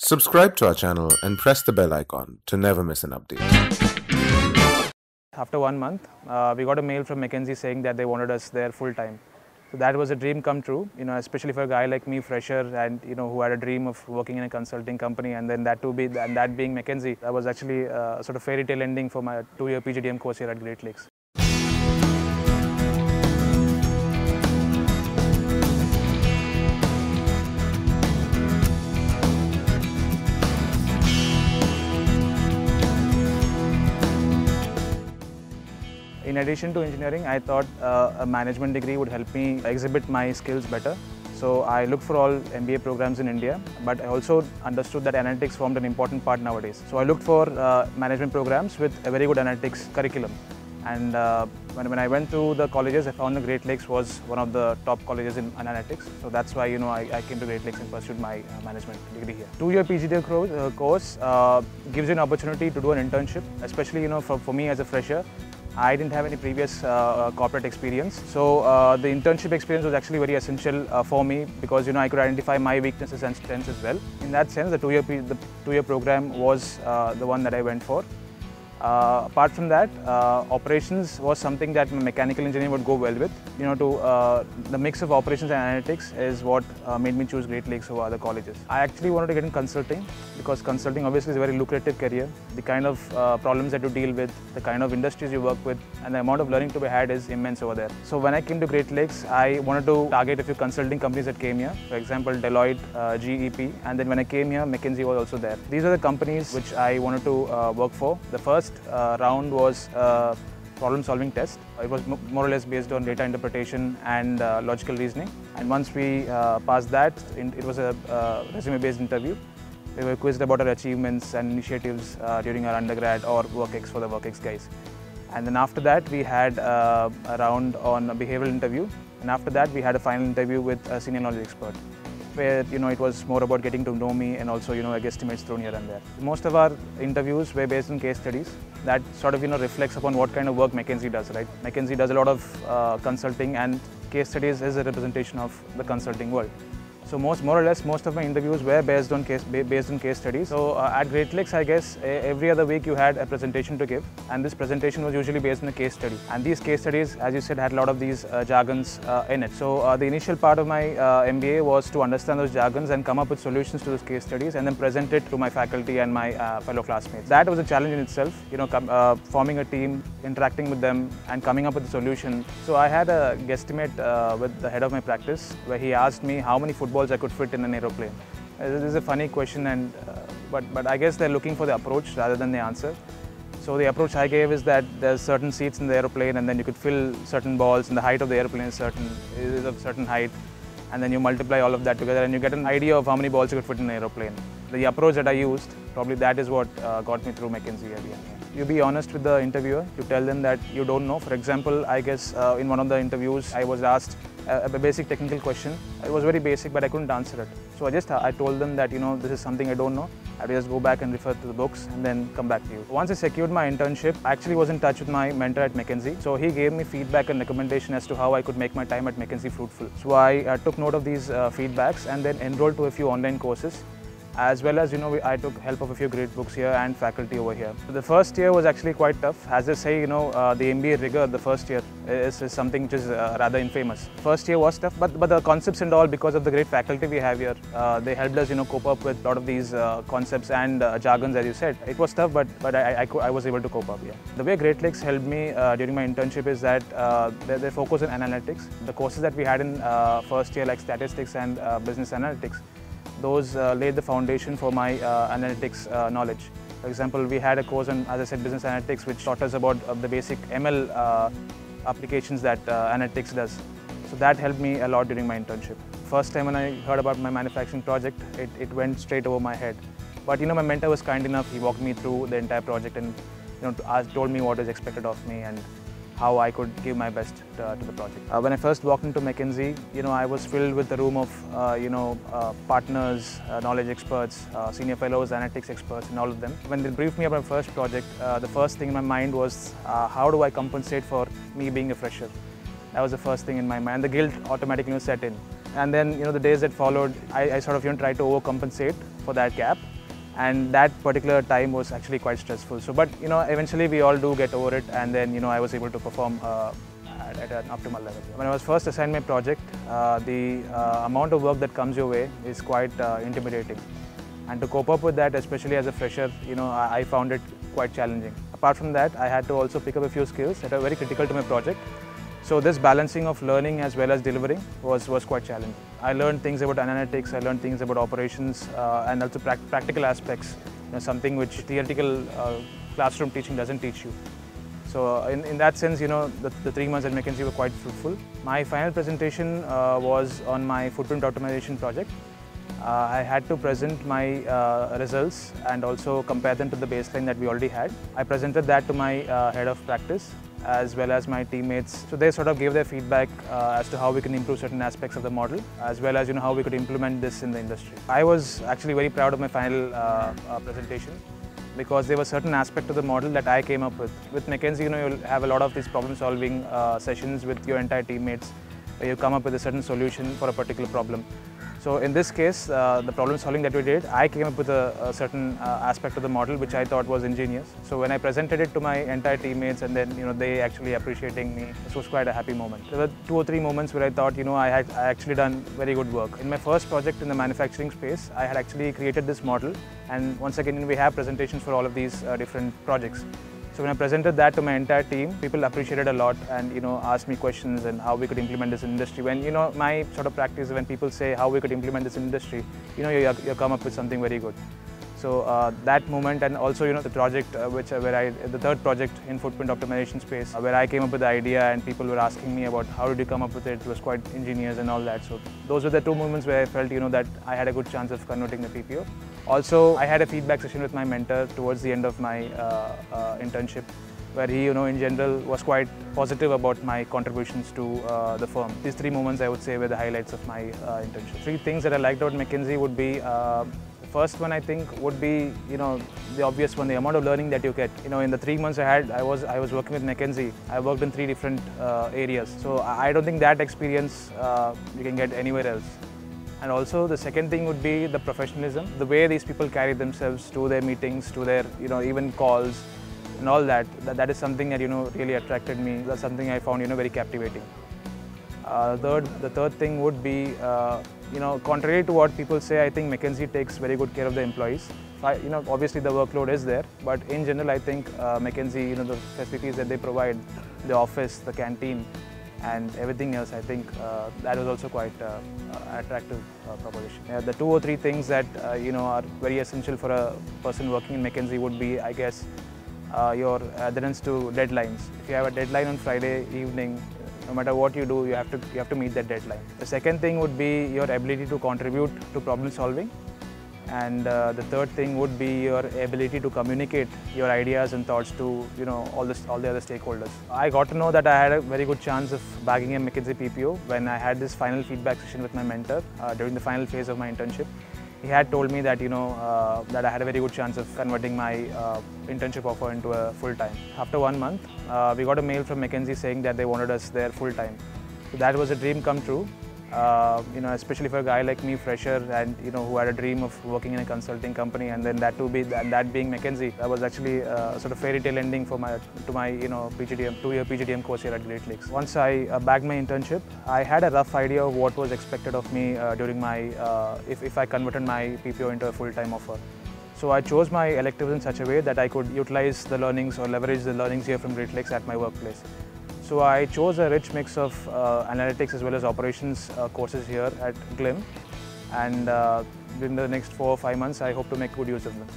Subscribe to our channel and press the bell icon to never miss an update. After 1 month, we got a mail from McKinsey saying that they wanted us there full time. So that was a dream come true, especially for a guy like me, fresher, and who had a dream of working in a consulting company, and then that being McKinsey. That was actually a sort of fairy tale ending for my 2-year PGDM course here at Great Lakes. In addition to engineering, I thought a management degree would help me exhibit my skills better. So I looked for all MBA programs in India, but I also understood that analytics formed an important part nowadays. So I looked for management programs with a very good analytics curriculum. And when I went to the colleges, I found the Great Lakes was one of the top colleges in analytics. So that's why I came to Great Lakes and pursued my management degree here. 2-year PGDM course gives you an opportunity to do an internship, especially for me as a fresher. I didn't have any previous corporate experience, so the internship experience was actually very essential for me because I could identify my weaknesses and strengths as well. In that sense, the 2-year program was the one that I went for. Apart from that, operations was something that mechanical engineering would go well with. The mix of operations and analytics is what made me choose Great Lakes over other colleges. I actually wanted to get in consulting because consulting obviously is a very lucrative career. The kind of problems that you deal with, the kind of industries you work with, and the amount of learning to be had is immense over there. So when I came to Great Lakes, I wanted to target a few consulting companies that came here. For example, Deloitte, GEP, and then when I came here, McKinsey was also there. These are the companies which I wanted to work for. The first round was problem-solving test. It was more or less based on data interpretation and logical reasoning. And once we passed that, it was a resume-based interview. We were quizzed about our achievements and initiatives during our undergrad or WorkX for the WorkX guys. And then after that, we had a round on a behavioral interview. And after that, we had a final interview with a senior knowledge expert, where it was more about getting to know me and also I guesstimates thrown here and there. Most of our interviews were based on case studies. That sort of reflects upon what kind of work McKinsey does, right? McKinsey does a lot of consulting, and case studies is a representation of the consulting world. So more or less, most of my interviews were based on case studies. So at Great Lakes, I guess every other week you had a presentation to give, and this presentation was usually based on a case study. And these case studies, as you said, had a lot of these jargons in it. So the initial part of my MBA was to understand those jargons and come up with solutions to those case studies, and then present it to my faculty and my fellow classmates. That was a challenge in itself. Forming a team, interacting with them, and coming up with a solution. So I had a guesstimate with the head of my practice, where he asked me how many footballs I could fit in an aeroplane. This is a funny question, but I guess they're looking for the approach rather than the answer. So the approach I gave is that there's certain seats in the aeroplane, and then you could fill certain balls, and the height of the aeroplane is of certain height, and then you multiply all of that together, and you get an idea of how many balls you could fit in an aeroplane. The approach that I used, probably that is what got me through McKinsey at the end. You be honest with the interviewer. You tell them that you don't know. For example, I guess in one of the interviews, I was asked a basic technical question. It was very basic, but I couldn't answer it. So I told them that this is something I don't know. I will just go back and refer to the books and then come back to you. Once I secured my internship, I actually was in touch with my mentor at McKinsey. So he gave me feedback and recommendation as to how I could make my time at McKinsey fruitful. So I took note of these feedbacks and then enrolled to a few online courses. As well as, I took help of a few great books here and faculty over here. So the first year was actually quite tough. As they say, the MBA rigor the first year is something which is rather infamous. First year was tough, but the concepts and all, because of the great faculty we have here, they helped us, cope up with a lot of these concepts and jargons, as you said. It was tough, but I was able to cope up, yeah. The way Great Lakes helped me during my internship is that they focus on analytics. The courses that we had in first year, like statistics and business analytics, those laid the foundation for my analytics knowledge. For example, we had a course on, as I said, business analytics, which taught us about the basic ML applications that analytics does. So that helped me a lot during my internship. First time when I heard about my manufacturing project, it went straight over my head. But my mentor was kind enough. He walked me through the entire project and told me what is expected of me and how I could give my best to the project. When I first walked into McKinsey, I was filled with a room of, partners, knowledge experts, senior fellows, analytics experts, and all of them. When they briefed me about my first project, the first thing in my mind was, how do I compensate for me being a fresher? That was the first thing in my mind. The guilt automatically set in. And then, the days that followed, I sort of tried to overcompensate for that gap, and that particular time was actually quite stressful. So, but eventually we all do get over it, and then I was able to perform at an optimal level. When I was first assigned my project, the amount of work that comes your way is quite intimidating. And to cope up with that, especially as a fresher, I found it quite challenging. Apart from that, I had to also pick up a few skills that are very critical to my project. So this balancing of learning as well as delivering was quite challenging. I learned things about analytics, I learned things about operations, and also practical aspects, something which theoretical classroom teaching doesn't teach you. So in that sense, the 3 months at McKinsey were quite fruitful. My final presentation was on my footprint optimization project. I had to present my results and also compare them to the baseline that we already had. I presented that to my head of practice as well as my teammates. So they sort of gave their feedback as to how we can improve certain aspects of the model, as well as how we could implement this in the industry. I was actually very proud of my final presentation, because there were certain aspects of the model that I came up with. With McKinsey, you'll have a lot of these problem-solving sessions with your entire teammates, where you come up with a certain solution for a particular problem. So in this case, the problem solving that we did, I came up with a certain aspect of the model which I thought was ingenious. So when I presented it to my entire teammates, and then they actually appreciating me, this was quite a happy moment. There were 2 or 3 moments where I thought I actually done very good work. In my first project in the manufacturing space, I had actually created this model, and once again we have presentations for all of these different projects. So when I presented that to my entire team, people appreciated a lot and asked me questions and how we could implement this in industry. When my sort of practice, when people say how we could implement this in industry, you come up with something very good. So that moment, and also the project the third project in footprint optimization space, where I came up with the idea and people were asking me about how did you come up with it. It was quite ingenious and all that. So those were the 2 moments where I felt that I had a good chance of converting the PPO. Also, I had a feedback session with my mentor towards the end of my internship, where he, in general, was quite positive about my contributions to the firm. These 3 moments, I would say, were the highlights of my internship. 3 things that I liked about McKinsey would be, the first one I think would be, the obvious one, the amount of learning that you get. In the 3 months I was working with McKinsey. I worked in 3 different areas. So I don't think that experience you can get anywhere else. And also the second thing would be the professionalism, the way these people carry themselves to their meetings, to their even calls and all that. That is something that really attracted me. That's something I found very captivating. The third thing would be, contrary to what people say, I think McKinsey takes very good care of the employees. Obviously the workload is there, but in general I think McKinsey, the facilities that they provide, the office, the canteen, and everything else, I think that was also quite attractive proposition. The 2 or 3 things that are very essential for a person working in McKinsey would be, I guess, your adherence to deadlines. If you have a deadline on Friday evening, no matter what you do, you have to meet that deadline. The second thing would be your ability to contribute to problem solving. And the third thing would be your ability to communicate your ideas and thoughts to all the other stakeholders. I got to know that I had a very good chance of bagging a McKinsey PPO when I had this final feedback session with my mentor during the final phase of my internship. He had told me that that I had a very good chance of converting my internship offer into a full-time. After 1 month, we got a mail from McKinsey saying that they wanted us there full-time. So that was a dream come true. Especially for a guy like me, fresher, and who had a dream of working in a consulting company, and then that being McKinsey. That was actually a sort of fairy tale ending for my PGDM 2-year PGDM course here at Great Lakes. Once I bagged my internship, I had a rough idea of what was expected of me during my if I converted my PPO into a full-time offer. So I chose my electives in such a way that I could utilize the learnings or leverage the learnings here from Great Lakes at my workplace. So I chose a rich mix of analytics as well as operations courses here at GLIM, and within the next 4 or 5 months I hope to make good use of them.